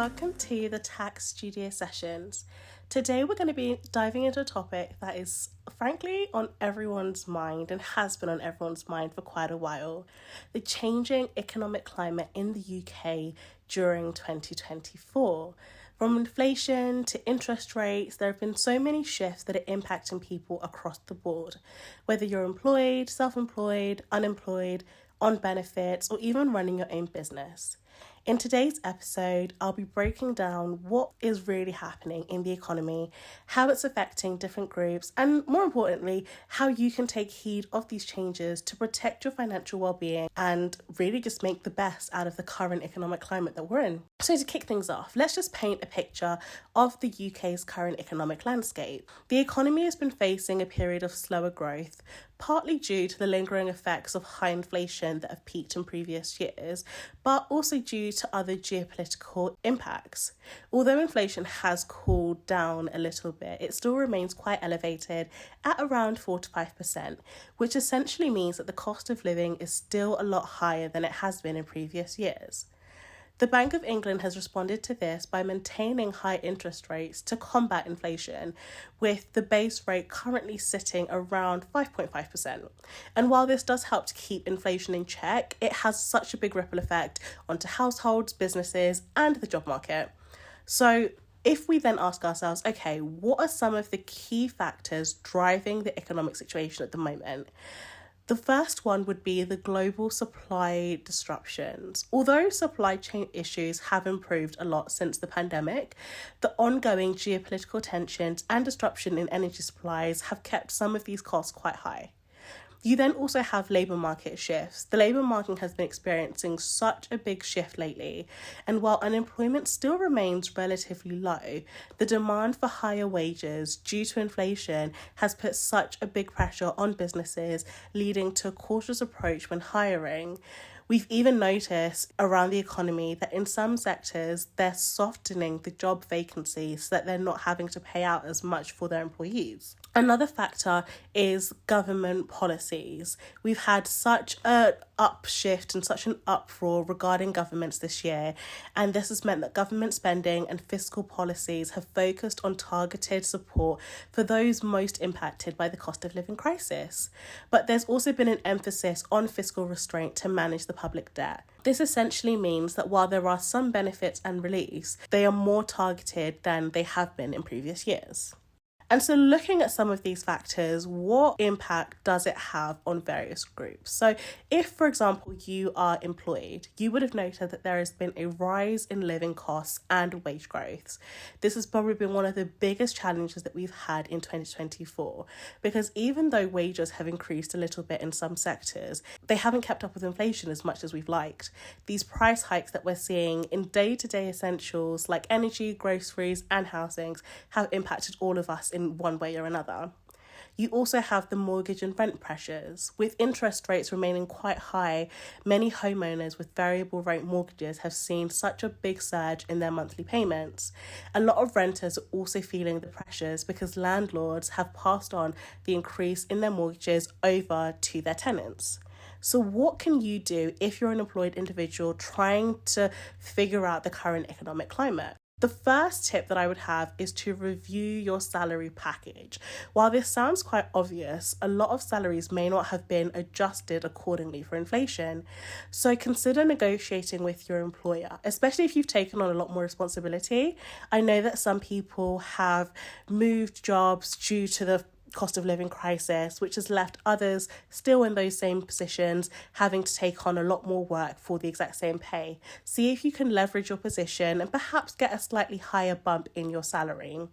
welcome to the Tax Studio Sessions. Today we're going to be diving into a topic that is frankly on everyone's mind and has been on everyone's mind for quite a while: the changing economic climate in the UK during 2024. From inflation to interest rates, there have been so many shifts that are impacting people across the board, whether you're employed, self-employed, unemployed, on benefits, or even running your own business. In today's episode, I'll be breaking down what is really happening in the economy, how it's affecting different groups, and more importantly, how you can take heed of these changes to protect your financial well-being and really just make the best out of the current economic climate that we're in. So to kick things off, let's just paint a picture of the UK's current economic landscape. The economy has been facing a period of slower growth, partly due to the lingering effects of high inflation that have peaked in previous years, but also due to other geopolitical impacts. Although inflation has cooled down a little bit, it still remains quite elevated at around 4 to 5%, which essentially means that the cost of living is still a lot higher than it has been in previous years. The Bank of England has responded to this by maintaining high interest rates to combat inflation, with the base rate currently sitting around 5.5%. And while this does help to keep inflation in check, it has such a big ripple effect onto households, businesses, and the job market. So if we then ask ourselves, okay, what are some of the key factors driving the economic situation at the moment? The first one would be the global supply disruptions. Although supply chain issues have improved a lot since the pandemic, the ongoing geopolitical tensions and disruption in energy supplies have kept some of these costs quite high. You then also have labour market shifts. The labour market has been experiencing such a big shift lately, and while unemployment still remains relatively low, the demand for higher wages due to inflation has put such a big pressure on businesses, leading to a cautious approach when hiring. We've even noticed around the economy that in some sectors, they're softening the job vacancies so that they're not having to pay out as much for their employees. Another factor is government policies. We've had such an upshift and such an uproar regarding governments this year, and this has meant that government spending and fiscal policies have focused on targeted support for those most impacted by the cost of living crisis. But there's also been an emphasis on fiscal restraint to manage the public debt. This essentially means that while there are some benefits and reliefs, they are more targeted than they have been in previous years. And so looking at some of these factors, what impact does it have on various groups? So if, for example, you are employed, you would have noted that there has been a rise in living costs and wage growths. This has probably been one of the biggest challenges that we've had in 2024, because even though wages have increased a little bit in some sectors, they haven't kept up with inflation as much as we've liked. These price hikes that we're seeing in day-to-day essentials like energy, groceries, and housings have impacted all of us in one way or another. You also have the mortgage and rent pressures. With interest rates remaining quite high, many homeowners with variable rate mortgages have seen such a big surge in their monthly payments. A lot of renters are also feeling the pressures because landlords have passed on the increase in their mortgages over to their tenants. So what can you do if you're an employed individual trying to figure out the current economic climate? The first tip that I would have is to review your salary package. While this sounds quite obvious, a lot of salaries may not have been adjusted accordingly for inflation. So consider negotiating with your employer, especially if you've taken on a lot more responsibility. I know that some people have moved jobs due to the cost of living crisis, which has left others still in those same positions having to take on a lot more work for the exact same pay. See if you can leverage your position and perhaps get a slightly higher bump in your salary.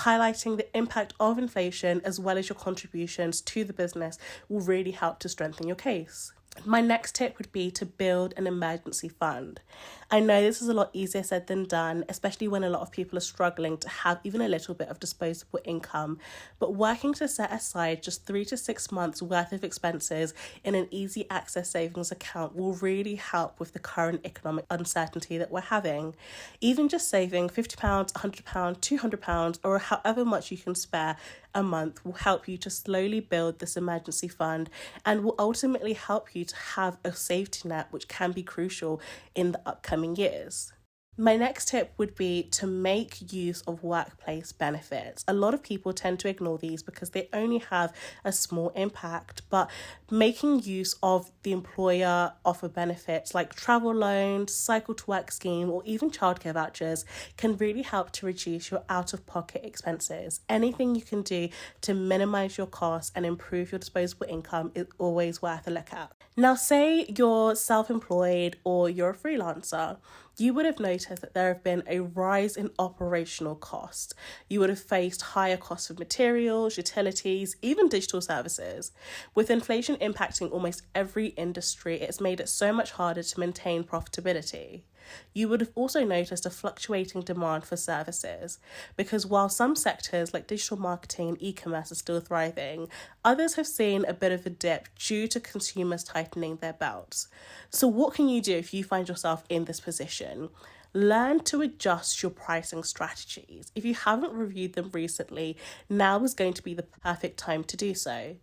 Highlighting the impact of inflation as well as your contributions to the business will really help to strengthen your case. My next tip would be to build an emergency fund. I know this is a lot easier said than done, especially when a lot of people are struggling to have even a little bit of disposable income, but working to set aside just 3 to 6 months worth of expenses in an easy access savings account will really help with the current economic uncertainty that we're having. Even just saving £50, £100, £200, or however much you can spare a month will help you to slowly build this emergency fund and will ultimately help you to have a safety net, which can be crucial in the upcoming years. My next tip would be to make use of workplace benefits. A lot of people tend to ignore these because they only have a small impact, but making use of the employer offer benefits like travel loans, cycle to work scheme, or even childcare vouchers can really help to reduce your out of pocket expenses. Anything you can do to minimize your costs and improve your disposable income is always worth a look at. Now, say you're self employed or you're a freelancer. You would have noticed that there have been a rise in operational costs. You would have faced higher costs of materials, utilities, even digital services. With inflation impacting almost every industry, it's made it so much harder to maintain profitability. You would have also noticed a fluctuating demand for services because while some sectors like digital marketing and e-commerce are still thriving, others have seen a bit of a dip due to consumers tightening their belts. So what can you do if you find yourself in this position? Learn to adjust your pricing strategies. If you haven't reviewed them recently, now is going to be the perfect time to do so.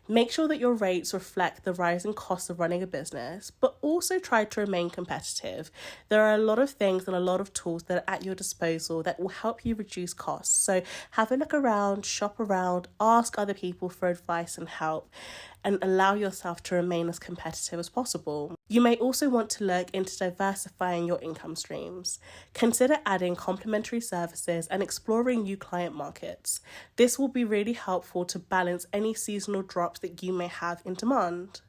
Make sure that your rates reflect the rising costs of running a business, but also try to remain competitive. There are a lot of things and a lot of tools that are at your disposal that will help you reduce costs. So have a look around, shop around, ask other people for advice and help, and allow yourself to remain as competitive as possible. You may also want to look into diversifying your income streams. Consider adding complementary services and exploring new client markets. This will be really helpful to balance any seasonal drops that you may have in demand.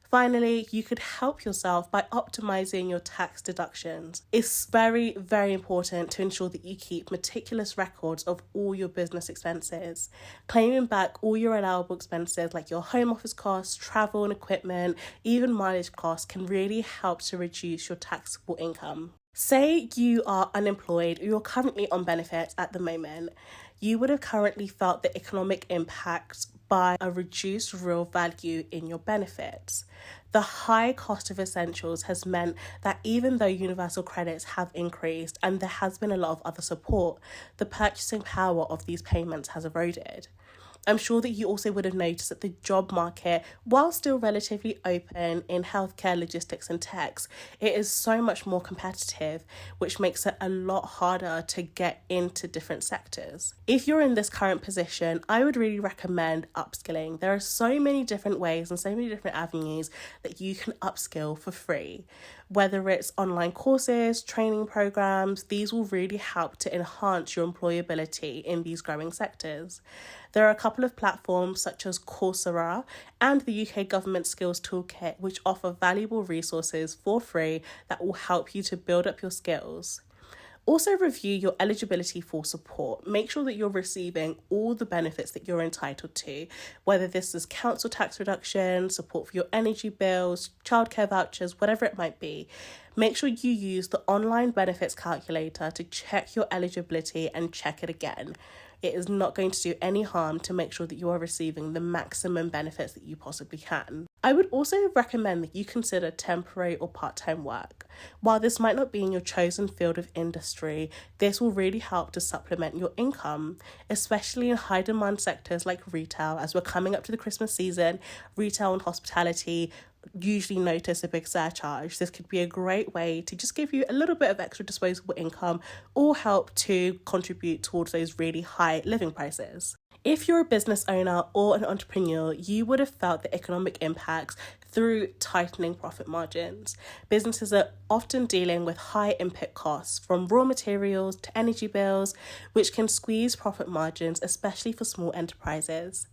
Finally, you could help yourself by optimizing your tax deductions. It's very, very important to ensure that you keep meticulous records of all your business expenses. Claiming back all your allowable expenses like your home office costs, travel and equipment, even mileage costs can really help to reduce your taxable income. Say you are unemployed or you're currently on benefits at the moment. You would have currently felt the economic impact by a reduced real value in your benefits. The high cost of essentials has meant that even though universal credits have increased and there has been a lot of other support, the purchasing power of these payments has eroded. I'm sure that you also would have noticed that the job market, while still relatively open in healthcare, logistics, and techs, it is so much more competitive, which makes it a lot harder to get into different sectors. If you're in this current position, I would really recommend upskilling. There are so many different ways and so many different avenues that you can upskill for free. Whether it's online courses, training programs, these will really help to enhance your employability in these growing sectors. There are a couple of platforms such as Coursera and the UK Government Skills Toolkit, which offer valuable resources for free that will help you to build up your skills. Also review your eligibility for support. Make sure that you're receiving all the benefits that you're entitled to, whether this is council tax reduction, support for your energy bills, childcare vouchers, whatever it might be. Make sure you use the online benefits calculator to check your eligibility and check it again. It is not going to do any harm to make sure that you are receiving the maximum benefits that you possibly can. I would also recommend that you consider temporary or part-time work. While this might not be in your chosen field of industry, this will really help to supplement your income, especially in high demand sectors like retail. As we're coming up to the Christmas season, retail and hospitality usually notice a big surcharge. This could be a great way to just give you a little bit of extra disposable income or help to contribute towards those really high living prices. If you're a business owner or an entrepreneur, you would have felt the economic impacts through tightening profit margins. Businesses are often dealing with high input costs from raw materials to energy bills, which can squeeze profit margins, especially for small enterprises.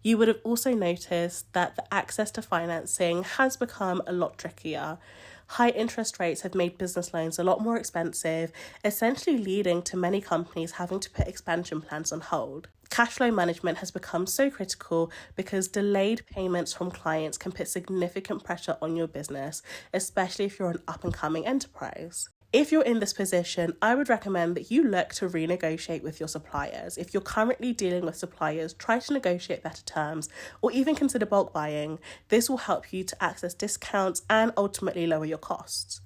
You would have also noticed that the access to financing has become a lot trickier. High interest rates have made business loans a lot more expensive, essentially leading to many companies having to put expansion plans on hold. Cash flow management has become so critical because delayed payments from clients can put significant pressure on your business, especially if you're an up-and-coming enterprise. If you're in this position, I would recommend that you look to renegotiate with your suppliers. If you're currently dealing with suppliers, try to negotiate better terms or even consider bulk buying. This will help you to access discounts and ultimately lower your costs.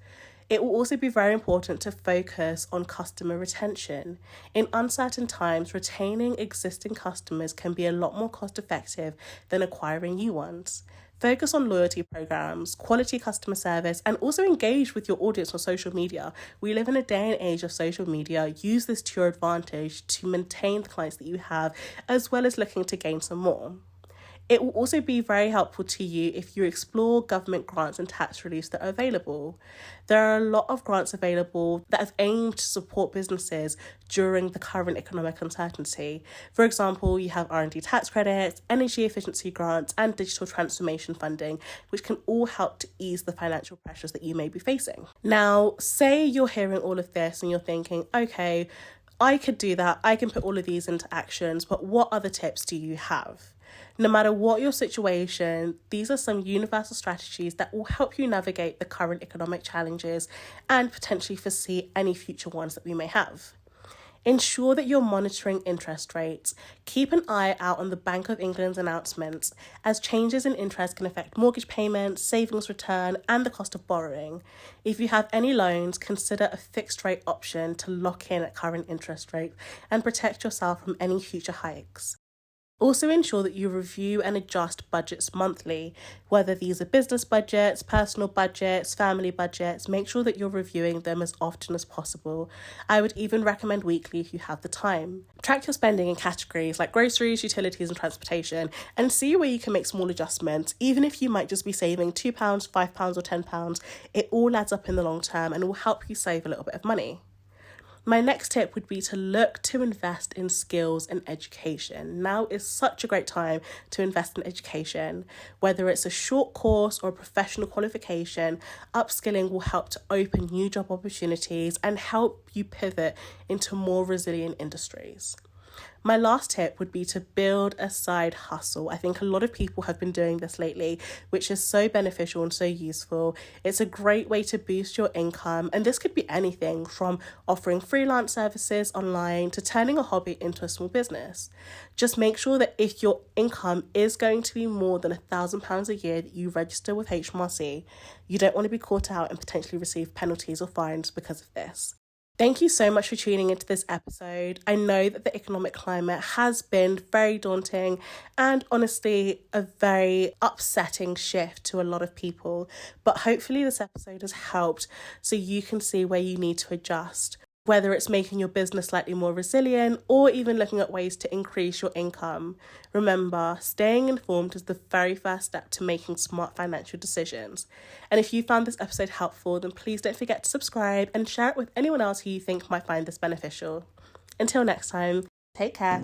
It will also be very important to focus on customer retention. In uncertain times, retaining existing customers can be a lot more cost effective than acquiring new ones. Focus on loyalty programs, quality customer service, and also engage with your audience on social media. We live in a day and age of social media. Use this to your advantage to maintain the clients that you have, as well as looking to gain some more. It will also be very helpful to you if you explore government grants and tax reliefs that are available. There are a lot of grants available that have aimed to support businesses during the current economic uncertainty. For example, you have R&D tax credits, energy efficiency grants, and digital transformation funding, which can all help to ease the financial pressures that you may be facing. Now, say you're hearing all of this and you're thinking, okay, I could do that, I can put all of these into actions, but what other tips do you have? No matter what your situation, these are some universal strategies that will help you navigate the current economic challenges and potentially foresee any future ones that we may have. Ensure that you're monitoring interest rates. Keep an eye out on the Bank of England's announcements, as changes in interest can affect mortgage payments, savings return, and the cost of borrowing. If you have any loans, consider a fixed rate option to lock in at current interest rates and protect yourself from any future hikes. Also ensure that you review and adjust budgets monthly, whether these are business budgets, personal budgets, family budgets. Make sure that you're reviewing them as often as possible. I would even recommend weekly if you have the time. Track your spending in categories like groceries, utilities, and transportation, and see where you can make small adjustments. Even if you might just be saving £2, £5, or £10, it all adds up in the long term and will help you save a little bit of money. My next tip would be to look to invest in skills and education. Now is such a great time to invest in education. Whether it's a short course or a professional qualification, upskilling will help to open new job opportunities and help you pivot into more resilient industries. My last tip would be to build a side hustle. I think a lot of people have been doing this lately, which is so beneficial and so useful. It's a great way to boost your income, and this could be anything from offering freelance services online to turning a hobby into a small business. Just make sure that if your income is going to be more than £1,000 a year, that you register with HMRC. You don't want to be caught out and potentially receive penalties or fines because of this. Thank you so much for tuning into this episode. I know that the economic climate has been very daunting and honestly a very upsetting shift to a lot of people, but hopefully this episode has helped so you can see where you need to adjust, whether it's making your business slightly more resilient or even looking at ways to increase your income. Remember, staying informed is the very first step to making smart financial decisions. And if you found this episode helpful, then please don't forget to subscribe and share it with anyone else who you think might find this beneficial. Until next time, take care.